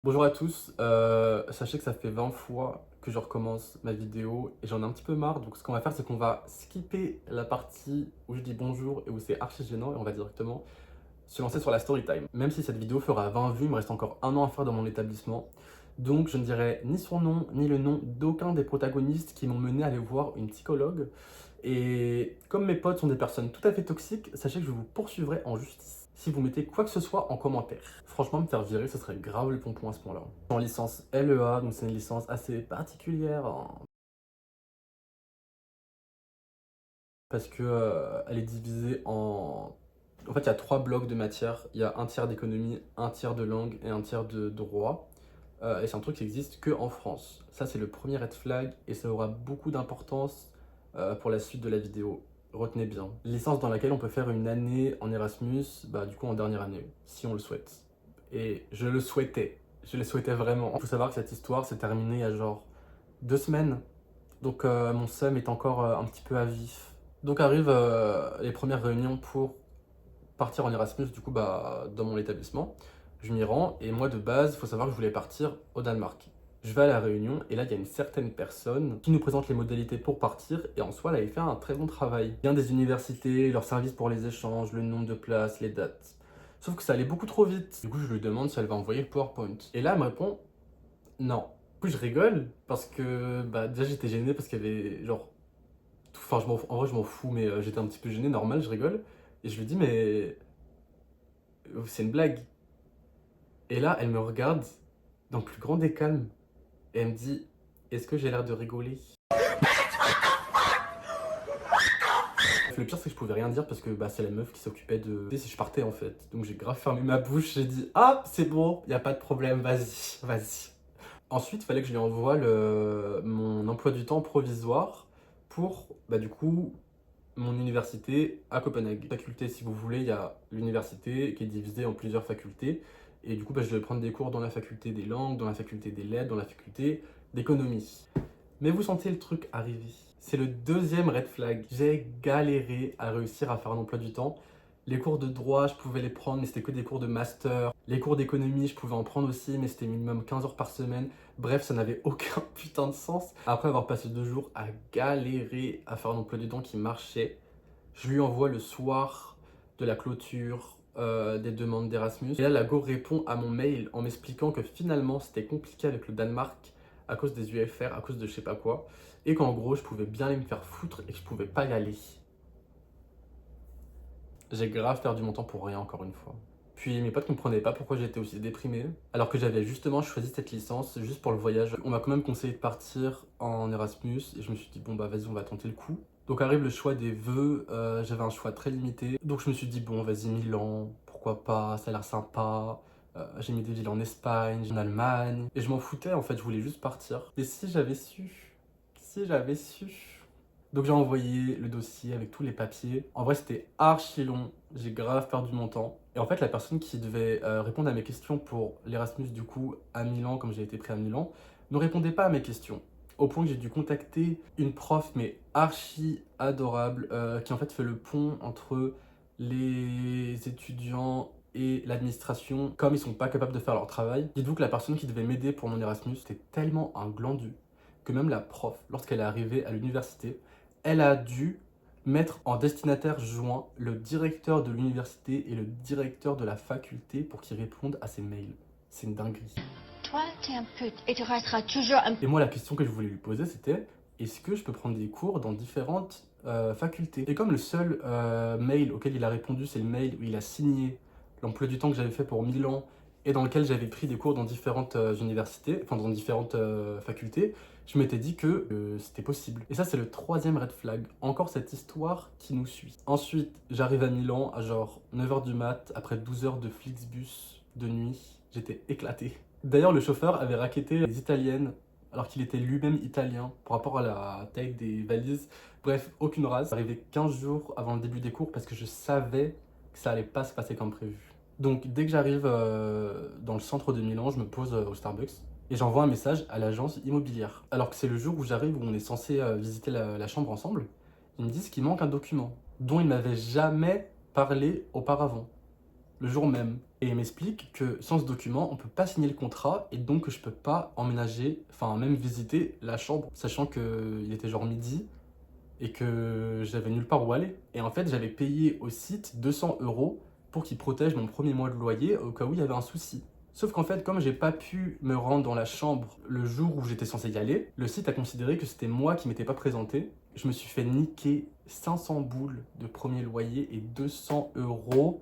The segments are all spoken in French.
Bonjour à tous, sachez que ça fait 20 fois que je recommence ma vidéo et j'en ai un petit peu marre, donc ce qu'on va faire c'est qu'on va skipper la partie où je dis bonjour et où c'est archi gênant et on va directement se lancer sur la story time. Même si cette vidéo fera 20 vues, il me reste encore un an à faire dans mon établissement, donc je ne dirai ni son nom ni le nom d'aucun des protagonistes qui m'ont mené à aller voir une psychologue. Et comme mes potes sont des personnes tout à fait toxiques, sachez que je vous poursuivrai en justice si vous mettez quoi que ce soit en commentaire. Franchement, me faire virer, ce serait grave le pompon à ce point-là. Je suis en licence LEA, donc c'est une licence assez particulière, hein, parce que elle est divisée en... En fait, il y a 3 blocs de matières. Il y a un tiers d'économie, un tiers de langue et un tiers de droit. Et c'est un truc qui existe que en France. Ça, c'est le premier red flag et ça aura beaucoup d'importance pour la suite de la vidéo. Retenez bien. Licence dans laquelle on peut faire une année en Erasmus, bah du coup en dernière année, si on le souhaite. Et je le souhaitais. Je le souhaitais vraiment. Il faut savoir que cette histoire s'est terminée il y a genre 2 semaines. Donc mon seum est encore un petit peu à vif. Donc arrivent les premières réunions pour partir en Erasmus, du coup, bah, dans mon établissement. Je m'y rends, et moi, de base, il faut savoir que je voulais partir au Danemark. Je vais à la réunion, et là, il y a une certaine personne qui nous présente les modalités pour partir, et en soi, elle avait fait un très bon travail. Bien des universités, leurs services pour les échanges, le nombre de places, les dates. Sauf que ça allait beaucoup trop vite. Du coup, je lui demande si elle va envoyer le PowerPoint. Et là, elle me répond non. Du coup, je rigole, parce que bah, déjà, j'étais gêné, parce qu'il y avait genre. Enfin, en vrai, je m'en fous, mais j'étais un petit peu gêné, normal, je rigole. Et je lui dis, mais c'est une blague. Et là, elle me regarde dans le plus grand des calmes et elle me dit, est-ce que j'ai l'air de rigoler? Le pire, c'est que je pouvais rien dire parce que bah, c'est la meuf qui s'occupait de si je partais en fait. Donc j'ai grave fermé ma bouche, j'ai dit, ah, c'est bon, y a pas de problème, vas-y, vas-y. Ensuite, il fallait que je lui envoie mon emploi du temps provisoire pour, bah, du coup, mon université à Copenhague. Faculté, si vous voulez, il y a l'université qui est divisée en plusieurs facultés. Et du coup, bah, je devais prendre des cours dans la faculté des langues, dans la faculté des lettres, dans la faculté d'économie. Mais vous sentez le truc arriver. C'est le deuxième red flag. J'ai galéré à réussir à faire un emploi du temps. Les cours de droit, je pouvais les prendre, mais c'était que des cours de master. Les cours d'économie, je pouvais en prendre aussi, mais c'était minimum 15 heures par semaine. Bref, ça n'avait aucun putain de sens. Après avoir passé 2 jours à galérer à faire un emploi du temps qui marchait, je lui envoie le soir de la clôture des demandes d'Erasmus. Et là, la Go répond à mon mail en m'expliquant que finalement, c'était compliqué avec le Danemark à cause des UFR, à cause de je sais pas quoi. Et qu'en gros, je pouvais bien aller me faire foutre et que je pouvais pas y aller. J'ai grave perdu mon temps pour rien, encore une fois. Puis mes potes comprenaient pas pourquoi j'étais aussi déprimé, alors que j'avais justement choisi cette licence juste pour le voyage. On m'a quand même conseillé de partir en Erasmus, et je me suis dit, bon bah vas-y, on va tenter le coup. Donc arrive le choix des vœux, j'avais un choix très limité. Donc je me suis dit, bon vas-y, Milan, pourquoi pas, ça a l'air sympa. J'ai mis des villes en Espagne, en Allemagne, et je m'en foutais en fait, je voulais juste partir. Et si j'avais su. Donc j'ai envoyé le dossier avec tous les papiers. En vrai, c'était archi long. J'ai grave perdu mon temps. Et en fait, la personne qui devait répondre à mes questions pour l'Erasmus, du coup, à Milan, comme j'ai été pris à Milan, ne répondait pas à mes questions. Au point que j'ai dû contacter une prof, mais archi adorable, qui en fait fait le pont entre les étudiants et l'administration, comme ils sont pas capables de faire leur travail. Dites-vous que la personne qui devait m'aider pour mon Erasmus, c'était tellement un glandu que même la prof, lorsqu'elle est arrivée à l'université, elle a dû mettre en destinataire joint le directeur de l'université et le directeur de la faculté pour qu'ils répondent à ses mails. C'est une dinguerie. Toi, t'es un pute et tu resteras toujours un... Et moi, la question que je voulais lui poser, c'était est-ce que je peux prendre des cours dans différentes facultés? Et comme le seul mail auquel il a répondu, c'est le mail où il a signé l'emploi du temps que j'avais fait pour Milan et dans lequel j'avais pris des cours dans différentes universités, enfin dans différentes facultés, je m'étais dit que c'était possible. Et ça, c'est le troisième red flag. Encore cette histoire qui nous suit. Ensuite, j'arrive à Milan à genre 9h du mat, après 12 heures de Flixbus de nuit. J'étais éclaté. D'ailleurs, le chauffeur avait racketté les Italiennes alors qu'il était lui-même italien par rapport à la taille des valises. Bref, aucune race. J'arrivais 15 jours avant le début des cours parce que je savais que ça allait pas se passer comme prévu. Donc dès que j'arrive dans le centre de Milan, je me pose au Starbucks et j'envoie un message à l'agence immobilière. Alors que c'est le jour où j'arrive, où on est censé visiter la chambre ensemble, ils me disent qu'il manque un document dont ils m'avaient jamais parlé auparavant. le jour même. Et il m'explique que sans ce document, on peut pas signer le contrat et donc que je peux pas emménager, enfin même visiter la chambre, sachant qu'il était genre midi et que j'avais nulle part où aller. Et en fait, j'avais payé au site 200 € pour qu'il protège mon premier mois de loyer au cas où il y avait un souci. Sauf qu'en fait, comme j'ai pas pu me rendre dans la chambre le jour où j'étais censé y aller, le site a considéré que c'était moi qui m'étais pas présenté. Je me suis fait niquer 500 boules de premier loyer et 200 €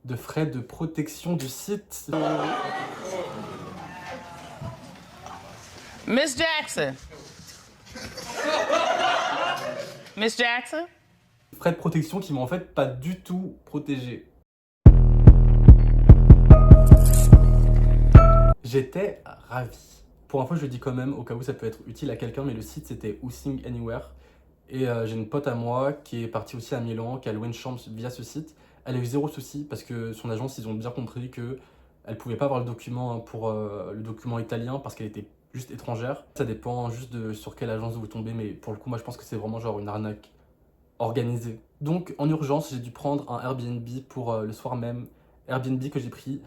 de frais de protection du site. Miss Jackson. Miss Jackson? Frais de protection qui m'ont en fait pas du tout protégé. J'étais ravi. Pour info, je le dis quand même, au cas où ça peut être utile à quelqu'un, mais le site c'était Housing Anywhere. Et j'ai une pote à moi qui est partie aussi à Milan, qui a loué une chambre via ce site. Elle a eu zéro souci parce que son agence, ils ont bien compris que elle pouvait pas avoir le document pour le document italien parce qu'elle était juste étrangère. Ça dépend juste de sur quelle agence vous tombez, mais pour le coup, moi je pense que c'est vraiment genre une arnaque organisée. Donc en urgence, j'ai dû prendre un Airbnb pour le soir même. Airbnb que j'ai pris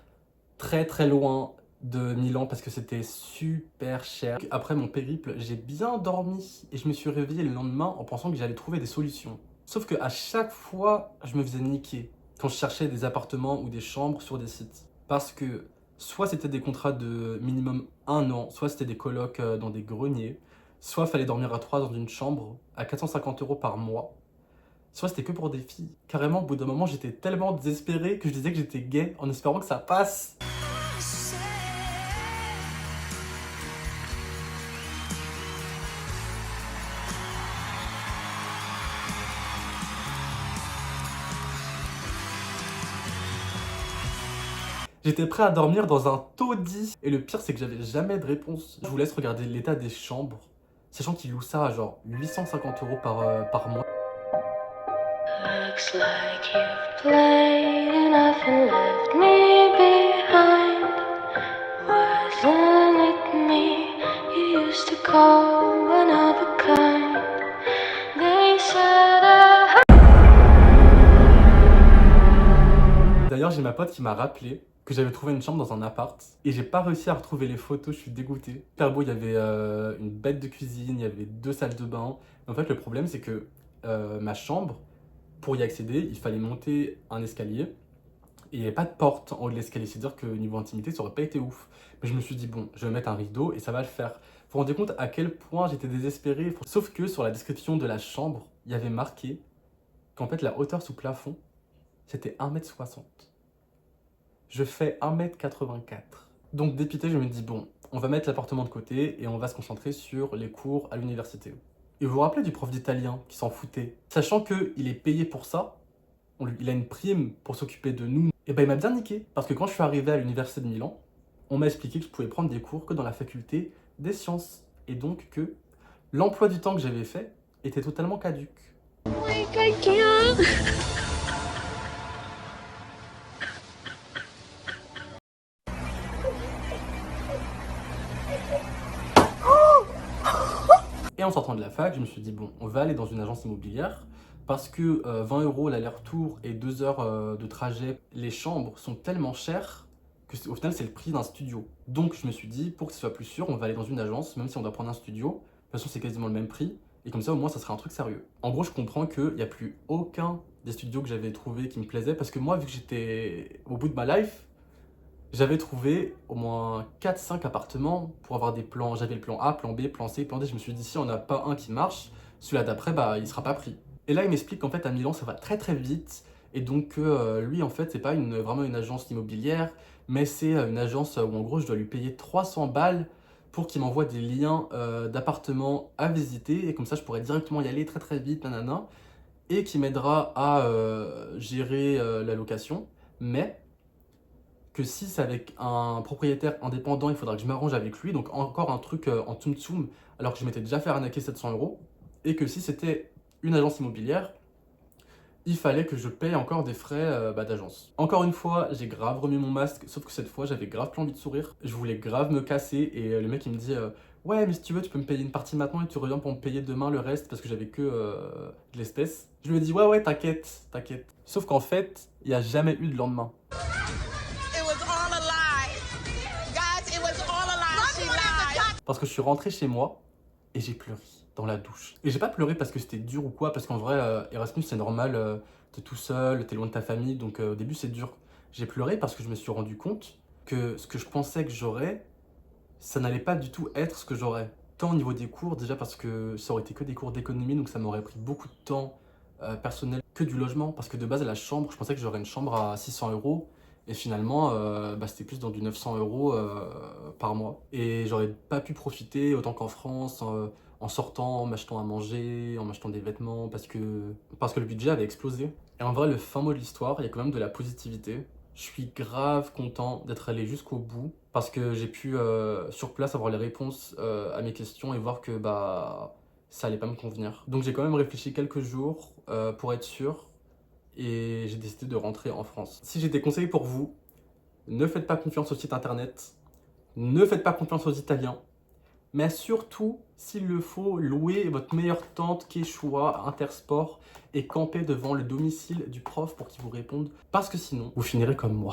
très très loin de Milan parce que c'était super cher. Après mon périple, j'ai bien dormi et je me suis réveillé le lendemain en pensant que j'allais trouver des solutions. Sauf que à chaque fois, je me faisais niquer quand je cherchais des appartements ou des chambres sur des sites. Parce que soit c'était des contrats de minimum 1 an, soit c'était des colocs dans des greniers, soit fallait dormir à 3 dans une chambre à 450 € par mois, soit c'était que pour des filles. Carrément, au bout d'un moment, j'étais tellement désespéré que je disais que j'étais gay en espérant que ça passe. J'étais prêt à dormir dans un taudis. Et le pire, c'est que j'avais jamais de réponse. Je vous laisse regarder l'état des chambres, sachant qu'ils louent ça à genre 850 € par mois. Looks like you've played enough and left me behind. Wasn't it me you used to call one of a kind? They said D'ailleurs, j'ai ma pote qui m'a rappelé que j'avais trouvé une chambre dans un appart et j'ai pas réussi à retrouver les photos, je suis dégoûté. Super beau, il y avait une bête de cuisine, il y avait 2 salles de bain. En fait, le problème, c'est que ma chambre, pour y accéder, il fallait monter un escalier et il n'y avait pas de porte en haut de l'escalier. C'est-à-dire que niveau intimité, ça aurait pas été ouf. Mais je me suis dit, bon, je vais mettre un rideau et ça va le faire. Vous vous rendez compte à quel point j'étais désespéré. Sauf que sur la description de la chambre, il y avait marqué qu'en fait, la hauteur sous plafond, c'était 1,60 m. Je fais 1,84 m. Donc dépité, je me dis, bon, on va mettre l'appartement de côté et on va se concentrer sur les cours à l'université. Et vous vous rappelez du prof d'italien qui s'en foutait? Sachant qu'il est payé pour ça, il a une prime pour s'occuper de nous. Et ben il m'a bien niqué, parce que quand je suis arrivé à l'université de Milan, on m'a expliqué que je pouvais prendre des cours que dans la faculté des sciences. Et donc que l'emploi du temps que j'avais fait était totalement caduque. like I can't. Et en sortant de la fac, je me suis dit, bon, on va aller dans une agence immobilière parce que 20 € l'aller-retour et 2 heures de trajet, les chambres sont tellement chères que au final, c'est le prix d'un studio. Donc, je me suis dit, pour que ce soit plus sûr, on va aller dans une agence, même si on doit prendre un studio. De toute façon, c'est quasiment le même prix. Et comme ça, au moins, ça sera un truc sérieux. En gros, je comprends qu'il n'y a plus aucun des studios que j'avais trouvé qui me plaisait parce que moi, vu que j'étais au bout de ma life, j'avais trouvé au moins 4-5 appartements pour avoir des plans. J'avais le plan A, plan B, plan C, plan D. Je me suis dit, si on n'a pas un qui marche, celui-là d'après, bah, il sera pas pris. Et là, il m'explique qu'en fait, à Milan, ça va très très vite. Et donc, lui, en fait, c'est pas vraiment une agence immobilière, mais c'est une agence où, en gros, je dois lui payer 300 balles pour qu'il m'envoie des liens d'appartements à visiter. Et comme ça, je pourrais directement y aller très très vite, nanana. Et qui m'aidera à gérer la location. Mais que si c'est avec un propriétaire indépendant, il faudra que je m'arrange avec lui. Donc encore un truc en tsum tsum, alors que je m'étais déjà fait arnaquer 700 €. Et que si c'était une agence immobilière, il fallait que je paye encore des frais d'agence. Encore une fois, j'ai grave remis mon masque, sauf que cette fois, j'avais grave plus envie de sourire. Je voulais grave me casser et le mec il me dit ouais, mais si tu veux, tu peux me payer une partie maintenant et tu reviens pour me payer demain le reste parce que j'avais que de l'espèce. Je lui ai dit ouais, t'inquiète, t'inquiète. Sauf qu'en fait, il n'y a jamais eu de lendemain. It was all a lie. Guys, it was all a lie. She lied. Parce que je suis rentré chez moi et j'ai pleuré dans la douche. Et j'ai pas pleuré parce que c'était dur ou quoi, parce qu'en vrai, Erasmus c'est normal, t'es tout seul, t'es loin de ta famille, donc au début c'est dur. J'ai pleuré parce que je me suis rendu compte que ce que je pensais que j'aurais, ça n'allait pas du tout être ce que j'aurais. Tant au niveau des cours, déjà parce que ça aurait été que des cours d'économie, donc ça m'aurait pris beaucoup de temps personnel que du logement, parce que de base à la chambre, je pensais que j'aurais une chambre à 600 € et finalement c'était plus dans du 900 € par mois. Et j'aurais pas pu profiter autant qu'en France en sortant, en m'achetant à manger, en m'achetant des vêtements, parce que le budget avait explosé. Et en vrai, le fin mot de l'histoire, il y a quand même de la positivité. Je suis grave content d'être allé jusqu'au bout parce que j'ai pu sur place avoir les réponses à mes questions et voir que ça allait pas me convenir. Donc j'ai quand même réfléchi quelques jours pour être sûr et j'ai décidé de rentrer en France. Si j'ai des conseils pour vous, ne faites pas confiance aux sites internet, ne faites pas confiance aux Italiens, mais surtout, s'il le faut, louez votre meilleure tante Quechua Intersport et campez devant le domicile du prof pour qu'il vous réponde, parce que sinon, vous finirez comme moi.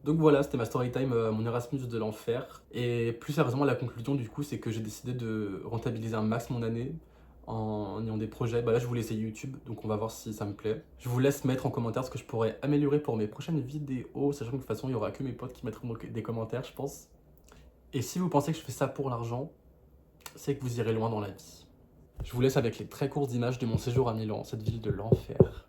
Donc voilà, c'était ma story time, mon Erasmus de l'enfer. Et plus sérieusement, la conclusion du coup, c'est que j'ai décidé de rentabiliser un max mon année en ayant des projets. Là, je voulais essayer YouTube, donc on va voir si ça me plaît. Je vous laisse mettre en commentaire ce que je pourrais améliorer pour mes prochaines vidéos, sachant que de toute façon, il n'y aura que mes potes qui mettront des commentaires, je pense. Et si vous pensez que je fais ça pour l'argent, c'est que vous irez loin dans la vie. Je vous laisse avec les très courtes images de mon séjour à Milan, cette ville de l'enfer.